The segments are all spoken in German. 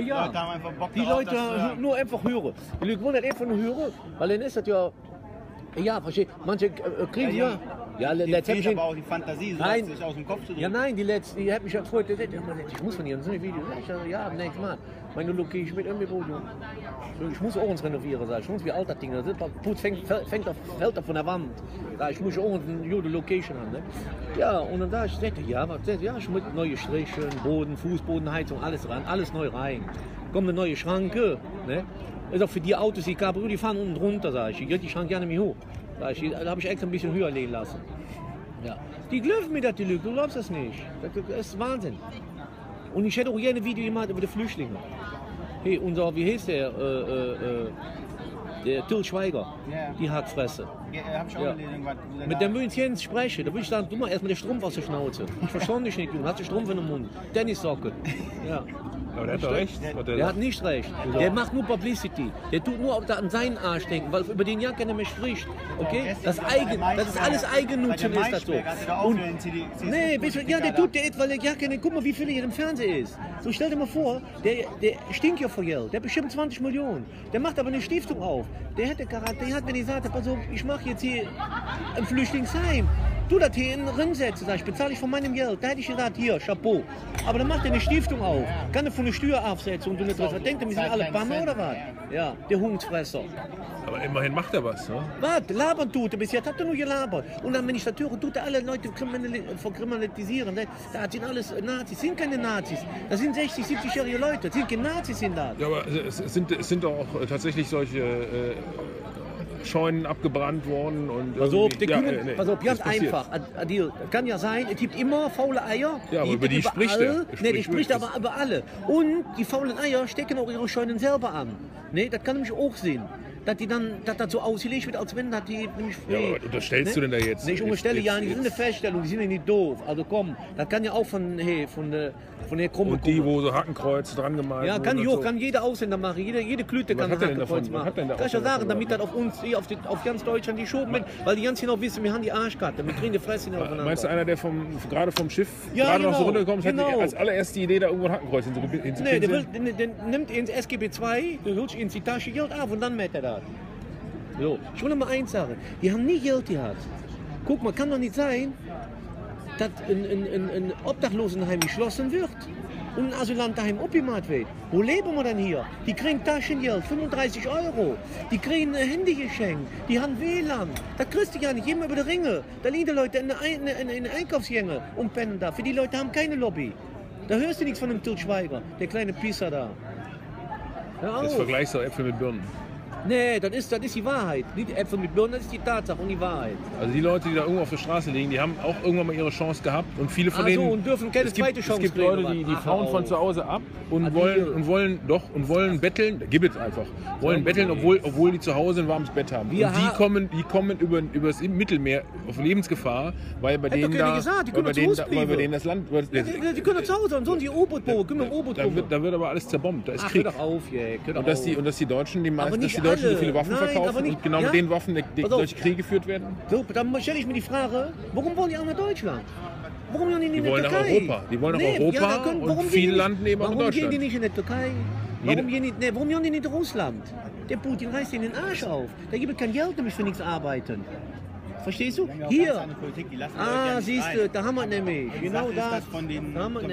glaube, die Leute haben einfach Bock die darauf, Leute nur einfach hören. Die Leute wollen das einfach nur hören, weil dann ist das ja, verstehe. Manche kriegen ja, letztendlich aber auch die Fantasie, so nein, sich aus dem Kopf zu drücken. Ja, nein, die hat mich ja gefreut, ich muss von ihren so ein Video, ja, nächstes Mal. Meine Location mit irgendwie ich muss auch uns renovieren, sag ich muss wie alt das Ding ist. Putz fällt von der Wand. Ich muss auch eine gute Location haben. Ne? Ja, und dann sag ich, ja, ich muss neue Striche, Boden, Fußbodenheizung, alles ran, alles neu rein. Kommt eine neue Schranke, ne? Ist auch für die Autos, die Cabrio, die fahren unten drunter, sag ich. Ich gehe die Schranke gerne mehr hoch. Da habe ich extra ein bisschen höher legen lassen. Ja. Die glauben mir das, die Lüge, du glaubst das nicht. Das ist Wahnsinn. Und ich hätte auch gerne ein Video gemacht über die Flüchtlinge. Hey, wie heißt der? Der Till Schweiger, die Hackfresse. Ja, hab ich auch gelesen, was mit dem will ich jetzt sprechen. Da würde ich sagen, du mal erstmal den Strumpf aus der Schnauze. Ich verstehe dich nicht, Junge. Hast du Strumpf in den Mund? Tennissocke. Ja. Aber der hat doch recht. Der hat nicht recht. Der macht nur Publicity. Der tut nur an seinen Arsch denken, weil über den ja keiner mehr spricht. Okay? Das ist alles Eigennutzen, ist das so. Und, nee, der tut der etwa, ja, guck mal, wie viel hier im Fernsehen ist. So, stell dir mal vor, der stinkt ja vor Geld. Der hat bestimmt 20 Millionen. Der macht aber eine Stiftung auf. Der hat, wenn ich sage, pass auf, ich mache jetzt hier ein Flüchtlingsheim. Du das hier in den Ring setzen, sag ich, bezahle ich von meinem Geld. Da hätte ich gesagt, hier, Chapeau. Aber dann macht er eine Stiftung auf. Kann er von der Steuer aufsetzen und du nicht was. Denkt er, wir sind alle Banner oder was? Ja, der Hundsfresser. Aber immerhin macht er was, ne? Was? Labern tut er bis jetzt, hat er nur gelabert. Und dann, wenn ich das höre, tut er alle Leute verkriminalisieren. Da sind alles Nazis, sind keine Nazis. Das sind 60, 70-jährige Leute, das sind keine Nazis, sind das. Ja, aber es sind doch auch tatsächlich solche Scheunen abgebrannt worden. Und pass auf, ganz einfach. Adil, kann ja sein, es gibt immer faule Eier. Ja, aber über die spricht er. Nee, die spricht aber über alle. Und die faulen Eier stecken auch ihre Scheunen selber an. Nee, das kann nämlich auch sehen. Dass das so ausgelegt wird, als wenn das die nämlich. Ja, aber unterstellst du denn da jetzt? Nee, ich unterstelle ja nicht, das ist eine Feststellung, die sind ja nicht doof. Also komm, das kann ja auch von der Krumme und die, wo so Hakenkreuze dran gemalt ja, kann ich auch, kann jeder Ausländer machen, jede Klüte kann ein Hakenkreuz machen. Kann ich ja sagen, damit das auf uns, auf ganz Deutschland die Schoben, weil die ganz genau wissen, wir haben die Arschkarte, wir kriegen die Fresse nicht aufeinander. Meinst du, einer, der gerade vom Schiff gerade noch so runtergekommen ist, hat als allererst die Idee, da irgendwo ein Hakenkreuz hinzukriegen? Nee, der nimmt ins SGB II, der holt in die Tasche Geld ab und dann mäht er das. So, ich will mal eins sagen, die haben nie Geld gehabt. Guck mal, kann doch nicht sein, dass ein Obdachlosenheim geschlossen wird und ein Asylantenheim abgemacht wird. Wo leben wir denn hier? Die kriegen Taschengeld, 35 €. Die kriegen ein Handy geschenkt, die haben WLAN. Da kriegst du ja nicht, immer über die Ringe. Da liegen die Leute in den Einkaufsgänge und pennen da. Für die Leute haben keine Lobby. Da hörst du nichts von dem Til Schweiger, der kleine Pisser da. Das vergleichst du Äpfel mit Birnen. Nee, das ist die Wahrheit. Nicht Äpfel mit Birnen, das ist die Tatsache und die Wahrheit. Also die Leute, die da irgendwo auf der Straße liegen, die haben auch irgendwann mal ihre Chance gehabt und viele von denen. Und dürfen keine zweite Chance kriegen. Es gibt Leute, die fahren von zu Hause ab und wollen betteln, gib es einfach. Wollen betteln, obwohl die zu Hause ein warmes Bett haben. Und die kommen über das Mittelmeer auf Lebensgefahr, weil bei denen das Land. Die können zu Hause, sollen sie U-Boot bauen, Da wird aber alles zerbombt, da ist Krieg. Hör doch auf, und dass die Deutschen so viele Waffen verkaufen und genau mit den Waffen solche Kriege geführt werden? So, dann stelle ich mir die Frage, warum wollen die auch nach Deutschland? Warum wollen die nicht in der Türkei? Die wollen nach Europa und viele landen eben auch in Deutschland. Warum gehen die nicht in der Türkei? Warum gehen die nicht in Russland? Der Putin reißt ihnen den Arsch auf. Da gibt es kein Geld, nämlich für nichts arbeiten. Verstehst du? Hier. Siehst du, da haben wir nämlich. Genau das. Von den Leuten,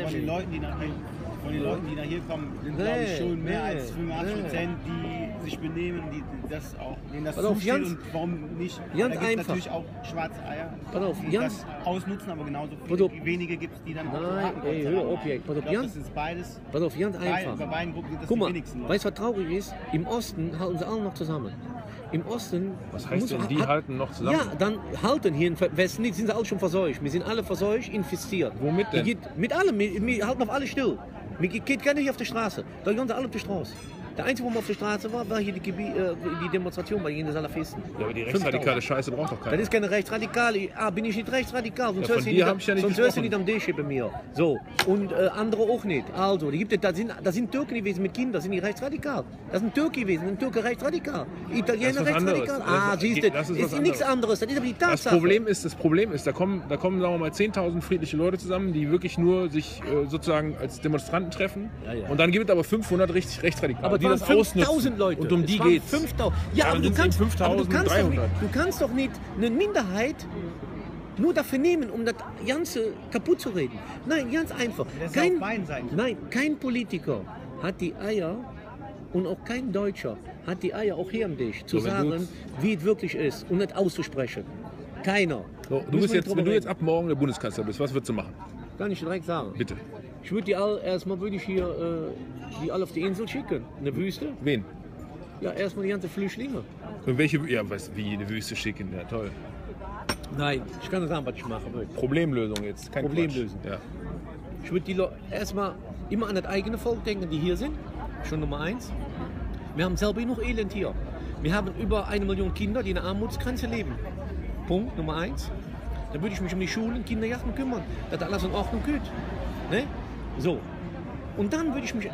die nach hier kommen, sind glaube ich schon mehr als 85%, die sich benehmen, denen das zusteht und warum nicht. Ganz da gibt es einfach. natürlich auch schwarze Eier, die das ausnutzen, aber genauso viele wenige gibt es, die dann hör auf, das ist beides. Pass auf, ganz einfach. Bei beiden Gruppen sind das Guck mal, die wenigsten. weißt du, was traurig ist? Im Osten halten sie alle noch zusammen. Im Osten. Was heißt denn, die halten noch zusammen? Ja, dann halten hier im Westen, sind sie alle schon verseucht. Wir sind alle verseucht, infiziert. Womit denn? Mit allem, wir halten auf alle still. Wir geht gar nicht auf der Straße. Da gehen sie alle auf die Straße. Der Einzige, wo man auf der Straße war hier die Demonstration bei den Salafisten. Ja, aber die rechtsradikale Scheiße braucht doch keiner. Das ist keine rechtsradikale. Bin ich nicht rechtsradikal? Sonst Ja, von dir habe ich ja nicht sonst hörst du nicht am D bei mir. So. Und andere auch nicht. Also, da sind Türken gewesen mit Kindern, sind die rechtsradikal. Das sind Türken gewesen, ein Türke rechtsradikal. Italiener rechtsradikal. Siehst du, das ist nichts anderes. Das ist aber die Tatsache. Das Problem ist, da kommen, sagen wir mal, 10.000 friedliche Leute zusammen, die wirklich nur sich sozusagen als Demonstranten treffen. Ja. Und dann gibt es aber 500 richtig rechtsradikale, aber die das 5.000 Leute. Und um die geht's. 5.000. Ja, aber du kannst doch nicht eine Minderheit nur dafür nehmen, um das Ganze kaputt zu reden. Nein, ganz einfach. Kein Politiker hat die Eier und auch kein Deutscher hat die Eier, auch hier am Tisch, zu sagen, wie es wirklich ist und nicht auszusprechen. Keiner. So, wenn du jetzt ab morgen der Bundeskanzler bist, was würdest du machen? Kann ich direkt sagen. Bitte. Ich würde erstmal hier die alle auf die Insel schicken, in der Wüste. Wen? Ja, erstmal die ganzen Flüchtlinge. Und welche, ja, wie in die Wüste schicken, ja toll. Nein, ich kann nicht sagen, was ich mache. Problemlösung jetzt, kein Problemlösung. Ja. Ich würde erstmal immer an das eigene Volk denken, die hier sind. Schon Nummer 1. Wir haben selber genug Elend hier. Wir haben über 1 Million Kinder, die in der Armutsgrenze leben. Punkt Nummer 1. Dann würde ich mich um die Schulen, Kindergärten kümmern, dass alles in Ordnung geht. Ne? So. Und dann würde ich mich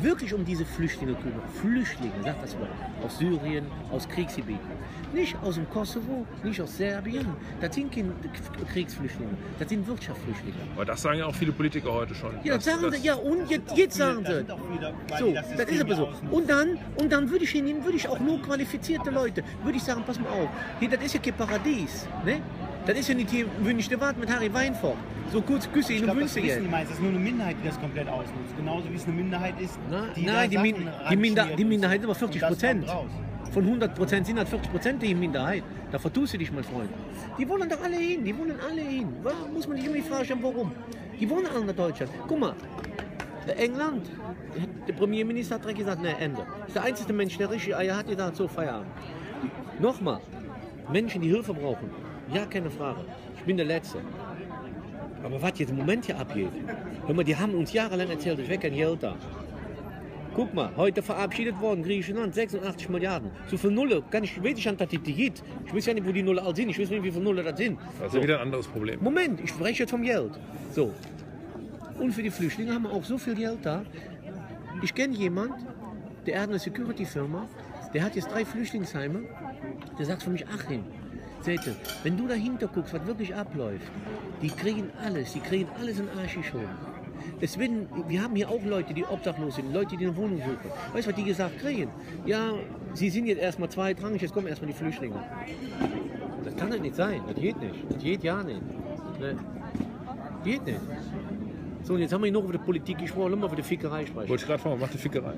wirklich um diese Flüchtlinge kümmern. Flüchtlinge, sag das mal. Aus Syrien, aus Kriegsgebieten. Nicht aus dem Kosovo, nicht aus Serbien. Das sind keine Kriegsflüchtlinge, das sind Wirtschaftsflüchtlinge. Aber das sagen ja auch viele Politiker heute schon. Ja, das sagen sie, ja, und jetzt sagen sie. So, das ist aber so. Und dann würde ich auch nur qualifizierte Leute, würde ich sagen, pass mal auf, hier, das ist ja kein Paradies. Ne? Das ist ja nicht hier Wünschte Wart mit Harry Weinfurt. So kurz Küsse in und Wünsche jetzt. Das ist nur eine Minderheit, die das komplett ausnutzt. Genauso wie es eine Minderheit ist, die nein, die Minderheit ist aber 40%. Von 100% sind halt 40% die Minderheit. Da vertust du dich, mein Freund. Die wollen doch alle hin, Warum muss man sich immer fragen, warum? Die wollen alle nach Deutschland. Guck mal, England, der Premierminister hat direkt gesagt, ne, Ende. Das ist der einzige Mensch, der richtig Eier hat, gesagt, so, Feierabend. Nochmal, Menschen, die Hilfe brauchen, ja, keine Frage. Ich bin der Letzte. Aber was jetzt im Moment hier abgeht, hör mal, die haben uns jahrelang erzählt, ich wäre kein Geld da. Guck mal, heute verabschiedet worden, Griechenland, 86 Milliarden. So viel Nulle, weiß ich nicht, dass die gibt. Ich weiß ja nicht, wo die Nulle all sind. Ich weiß nicht, wie viele Nulle das sind. Das ist ja wieder ein anderes Problem. Moment, ich spreche jetzt vom Geld. So. Und für die Flüchtlinge haben wir auch so viel Geld da. Ich kenne jemanden, der hat eine Security-Firma, der hat jetzt 3 Flüchtlingsheime. Der sagt für mich, Achim, Zete, wenn du dahinter guckst, was wirklich abläuft, die kriegen alles in den Arsch geschoben. Wir haben hier auch Leute, die obdachlos sind, Leute, die eine Wohnung suchen. Weißt du, was die gesagt kriegen? Ja, sie sind jetzt erstmal zweitrangig, jetzt kommen erstmal die Flüchtlinge. Das kann doch nicht sein, das geht nicht. Das geht ja nicht. Ne? Geht nicht. So, und jetzt haben wir noch über die Politik gesprochen, lass mal über die Fickerei sprechen. Wollte ich gerade fragen, macht die Fickerei?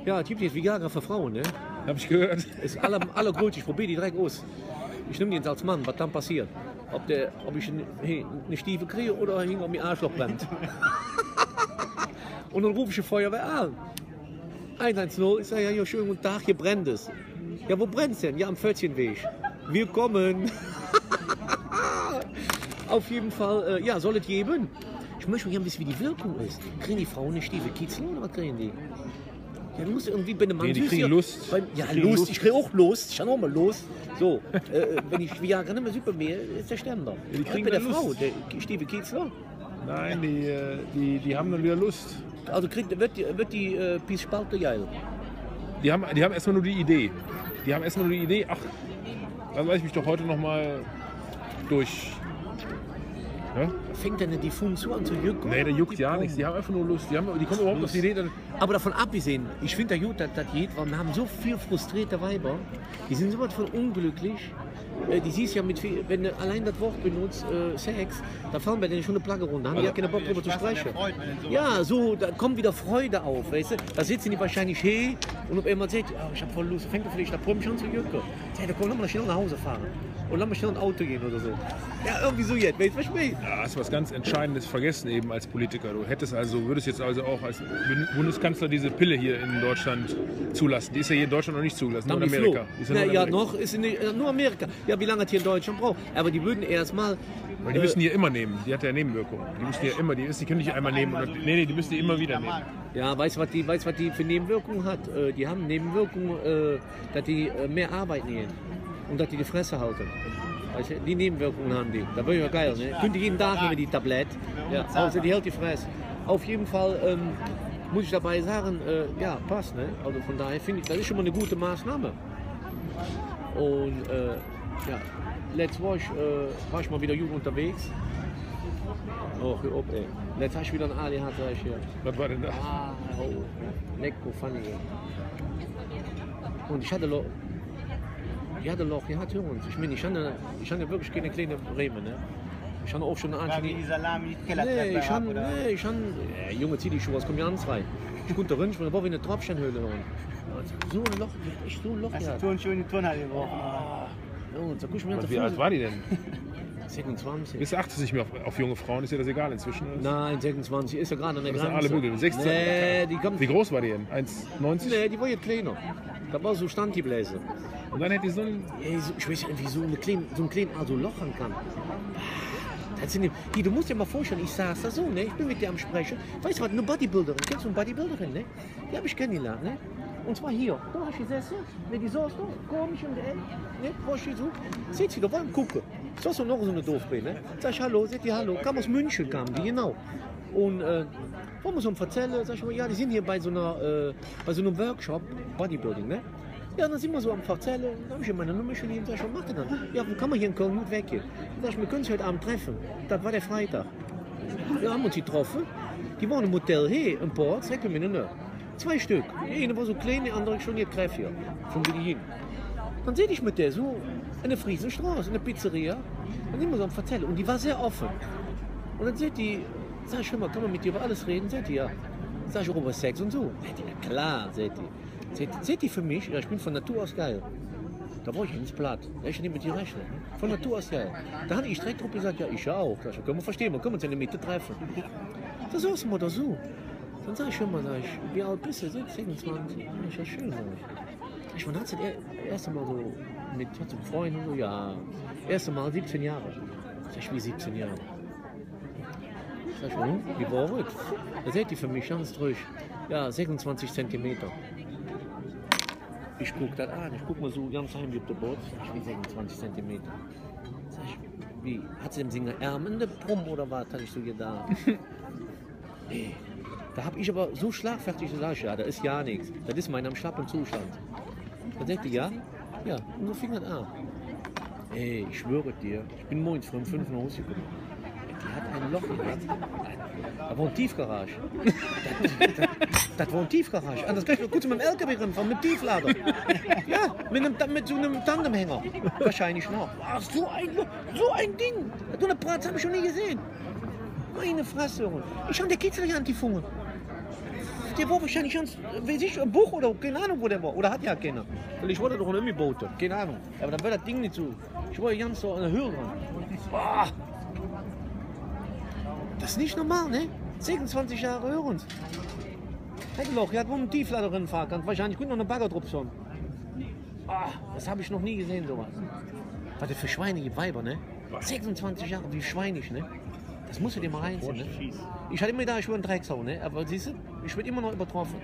Ja, es gibt jetzt Viagra für Frauen, ne? Hab ich gehört. Ist allergrößte, ich probiere die direkt aus. Ich nehme die jetzt als Mann, was dann passiert. Ob ich eine Stiefel kriege oder ob mir Arschloch brennt. Und dann rufe ich die Feuerwehr an. 110, ich sage, ja, schönen guten Tag, hier brennt es. Ja, wo brennt es denn? Ja, am Pfötzchenweg. Wir kommen. Auf jeden Fall, ja, soll es geben. Ich möchte gerne wissen, wie die Wirkung ist. Kriegen die Frauen eine Stiefel Kitzel oder was kriegen die? Ja, du musst irgendwie bei einem Mann. Nee, die kriegen Lust. Lust. Ich kriege auch Lust. Ich habe auch mal Lust. So, wenn ich Viagra nicht mehr super mehr, ist der Sternder. Ja, die kriegen bei der Lust. Frau, der Stiefel Kitzler. Nein, die haben dann wieder Lust. Also wird die Piece Spalte geil. Die haben erstmal nur die Idee. Ach, dann lasse ich mich doch heute noch mal durch. Ja? Fängt denn die Funken so an zu jucken? Nee, der juckt ja nichts. Die haben einfach nur Lust. Die kommen überhaupt auf die Idee. Aber davon abgesehen, ich finde ja gut, dass das geht, weil wir haben so viele frustrierte Weiber, die sind so was von unglücklich. Die siehst ja, wenn du allein das Wort benutzt, Sex, da fallen bei denen schon eine Plagge runter. Haben die ja keine Bock drüber zu sprechen. Ja, so, da kommt wieder Freude auf, weißt du? Da sitzen die wahrscheinlich hier und auf einmal sagt, oh, ich hab voll Lust, fängt er vielleicht, da kommt schon zu jucken. Da komm, lass mal schnell nach Hause fahren. Und lass mal schnell ein Auto gehen oder so. Ja, irgendwie so jetzt, weißt du, was ich meine? Ja, hast was ganz Entscheidendes vergessen eben als Politiker. Du würdest jetzt also auch als Bundeskanzler diese Pille hier in Deutschland zulassen. Die ist ja hier in Deutschland noch nicht zugelassen, nur in Amerika. Ja, noch ist nur Amerika. Amerika. Ja, wie lange hat hier in Deutschland braucht. Aber die würden erstmal. Weil die müssen die immer nehmen. Die hat ja Nebenwirkungen. Die müssen die ja immer, die können nicht einmal nehmen. Nee, die müssen die immer wieder nehmen. Ja, weißt du, was die für Nebenwirkungen hat? Die haben Nebenwirkungen, dass die mehr arbeiten hier. Und dass die Fresse halten. Weißt du, die Nebenwirkungen haben die. Da wäre ja geil, ne? Könnt ihr jeden Tag nehmen, die Tablette. Ja, also die hält die Fresse. Auf jeden Fall muss ich dabei sagen, ja, passt, ne? Also von daher finde ich, das ist schon mal eine gute Maßnahme. Und ja, letztes war ich mal wieder gut unterwegs. Oh, hör auf, ey. Letztes habe ich wieder ein ADH, sag ich hier. Was war denn da? Oh, lecko, funny. Und ich hatte Loch, hören Sie. Ich meine, ich hatte wirklich keine kleine Bremen, ne? Ich habe auch schon eine War wie die Salami, die Kellertreppe Junge, zieh die Schuhe aus, komm hier an zwei. Ich konnte rein, ich wollte eine Tropfsteinhöhle hören. So ein Loch, echt so ein Loch. Hast du Turnschuhe in die Turnhalle geworfen? Wie alt war die denn? 26. Bis 80 nicht mehr auf junge Frauen, ist ja das egal inzwischen? Nein, 26 ist ja gerade an der Grenze. Alle Bügel, 16. Nee, die kommt. Wie groß war die denn? 1,90? Nee, die war jetzt kleiner. Da war so Standgebläse. Und dann hätte die so ein... Ich weiß nicht, wie so ein kleines Loch an kann. Das sind die, du musst dir mal vorstellen, ich saß da so, ne? Ich bin mit dir am Sprechen. Weißt du was, eine Bodybuilderin, kennst du eine Bodybuilderin, ne? Die habe ich kennengelernt, ne? Und zwar hier, da hast du gesessen, ne, die saß da, komisch und ne, war ich so, seht sie, da war am Gucken. So ist noch so eine Doofbe, ne? Sag ich, hallo, seht ihr, hallo, kam aus München, kam die, genau. Und, wollen wir so erzählen, sag ich mal, ja, die sind hier bei so einem Workshop, Bodybuilding, ne? Ja, dann sind wir so am Erzählen, dann habe ich meine Nummer geschrieben, sag ich, was macht ihr dann? Ja, wo kann man hier in Köln gut weggehen? Sag ich, wir können uns heute Abend treffen. Das war der Freitag. Wir haben uns getroffen, die waren im Hotel hier, im Port, sagen wir miteinander. 2 Stück. Die eine war so klein, die andere schon hier kräftiger. Von wie die hin. Dann sehe ich mit der so in der Friesenstraße, in der Pizzeria. Dann sind wir so am Erzählen. Und die war sehr offen. Und dann seht die, sag ich, schon mal, kann man mit dir über alles reden? Seht ihr, ja. Sag ich, über Sex und so. Seht ihr, na klar, seht ihr. Seht ihr für mich, ja, ich bin von Natur aus geil. Da war ich ins Blatt. Ich nicht mit dir rechnen. Von Natur aus geil. Da habe ich direkt drauf gesagt, ja, ich auch. Das können wir verstehen, wir können uns in der Mitte treffen. Da saßen wir da so. Dann sag ich schon mal, wie alt bist du? 26. Ich war schön, sag ich. Ich meine, hat sie das erste Mal so mit so Freunden und so, ja. Erste Mal 17 Jahre. Sag ich, wie 17 Jahre? Sag ich, wie war es? Da seht ihr für mich ganz ruhig. Ja, 26 Zentimeter. Ich guck das an, ich guck mal so ganz heimlich auf der Boot. Sag ich, wie 26 Zentimeter? Sag ich, wie? Hat sie dem Singer Ärmel in der Brumm oder was? Hat ich so gedacht. Nee. Da habe ich aber so schlagfertig gesagt, ja, da ist ja nichts. Das ist mein am schlappen Zustand. Dann sagt die, ja? Ja, und so fing das an. Ey, ich schwöre dir, ich bin morgens um 5 nach Hause gekommen. Die hat ein Loch gehabt. Da war eine Tiefgarage. Das war eine Tiefgarage. Anders kann ich noch kurz mit dem LKW ranfahren, mit Tieflader. Ja, mit so einem Tandemhänger. Wahrscheinlich noch. Ach, so ein Ding. So eine Bratz habe ich schon nie gesehen. Meine Fresse. Ich habe den Kitzel hier angefangen. Der war wahrscheinlich ganz, weiß ich, ein Buch oder keine Ahnung, wo der war. Oder hat ja keiner. Weil ich wollte doch noch irgendwie boten. Keine Ahnung. Aber dann war das Ding nicht so. Ich war ganz so an der Höhe dran. Boah. Das ist nicht normal, ne? 26 Jahre hören. Hätte noch, er hat wohl einen Tieflader drin fahren können. Wahrscheinlich könnte noch eine Bagger drauf sein. Ah, das habe ich noch nie gesehen, sowas. Was das für schweinige Weiber, ne? 26 Jahre, wie schweinig, ne? Das musst du dir mal reinziehen, ne? Ich hatte immer gedacht, ich war ein Drecksau, ne? Aber siehst du, ich werde immer noch übertroffen.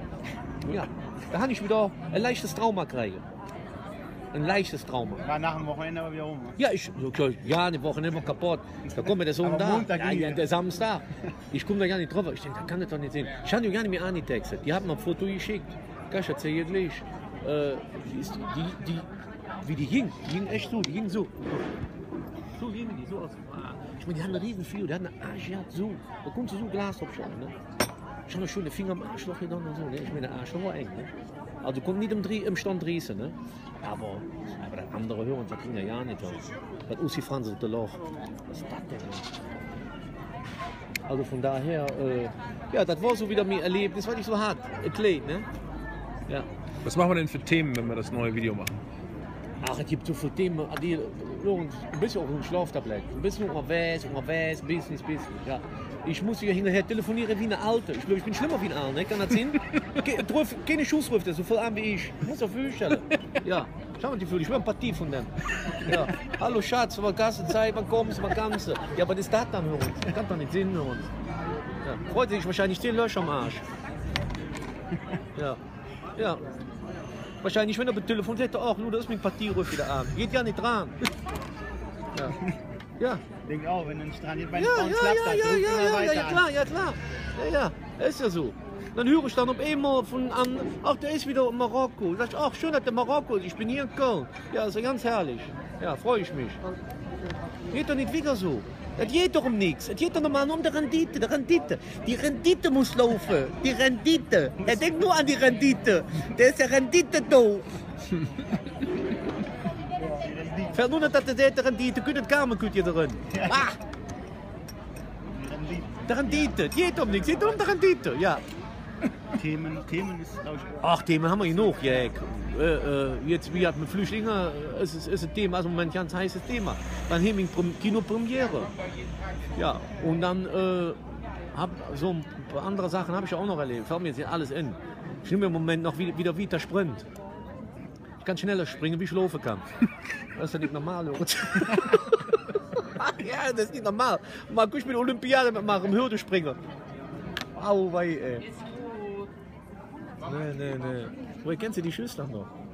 Ja, da habe ich wieder ein leichtes Trauma kriegen. Ein leichtes Trauma. War nach dem Wochenende aber wieder rum. Ja, eine Wochenende war kaputt. Da kommt mir der Sohn da. Ja, der Samstag. Ich komme da gar nicht drauf. Ich denke, da kann das doch nicht sehen. Ich habe die gar nicht mehr angetextet. Die haben mir ein Foto geschickt. Ich erzähle dir gleich. Wie die ging. Die ging echt so. Die ging so. So ging die, so aus. Ich meine, die haben eine riesen Fio. Die hat eine Arsch, die hat so. Da kommt so Glas drauf schauen, ne? Ich habe schon den Finger am Arschloch genommen und so, ne? Ich meine, der Arschloch war eng, ne? Also kommt nicht im Stand Riese, ne? Aber das andere hören, das ging ja nicht. Das Ussi Franz auf der Loch. Was ist das denn? Also von daher, ja, das war so wieder mir erlebt. Das war nicht so hart. Kleid, ne? Ja. Was machen wir denn für Themen, wenn wir das neue Video machen? Ach, es gibt so viele Themen, die ein bisschen auch ein Schlaftablett. Ein bisschen unterwegs, Business, ja. Ich muss hier hinterher telefonieren wie eine Alte. Ich glaube, ich bin schlimmer wie ein Alte, ne? Kann das sehen? Keine Schuss ruft, so voll an wie ich. Ich muss auf Höhe stellen. Ja, schau mal die Fülle, ich will Empathie von dem. Ja. Hallo Schatz, war ganze Zeit, wann kommst du, wann kannst du? Ja, aber das ist das dann für uns. Das kann doch nicht Sinn für uns. Ja. Freut sich wahrscheinlich 10 Löcher am Arsch. Ja. Ja. Wahrscheinlich, wenn er mit Telefon hätte, auch nur das ist mit Partie ruft wieder an. Geht ja nicht dran. Ja. Ja. Ich denke auch, wenn du nicht dran geht, Ja, klar. Ja, ist ja so. Dann höre ich dann auf einmal von an, ach, der ist wieder in Marokko. Sag ich, ach, schön, dass der Marokko ist, ich bin hier in Köln. Ja, ist ja ganz herrlich. Ja, freue ich mich. Geht doch nicht wieder so. Es geht doch um nichts. Es geht doch nochmal um die Rendite. Die Rendite muss laufen. Die Rendite. Er denkt nur an die Rendite. Der ist ja Rendite doof. Fällt nur nicht, dass der Rendite, gut, das Kamen gut hier drin. Ah! Die Rendite. Es geht um nichts. Es geht um die Rendite. Ja. Themen ist, glaube ich. Ach, Themen haben wir genug, ja. Jetzt, wie hat mit Flüchtlingen, ist ein Thema, also im Moment ein ganz heißes Thema. Dann haben wir Kinopremiere. Ja, und dann so ein paar andere Sachen habe ich auch noch erlebt. Fällt mir jetzt hier alles in. Ich nehme im Moment noch wieder Vita Sprint. Ich kann schneller springen, wie ich laufen kann. Das ist ja nicht normal, Jungs. Ja, das ist nicht normal. Mal guck ich mit der Olympiade mitmachen, Hürde springen. Au, wei, ey. Nee. Woher kennst du die Schüssler noch?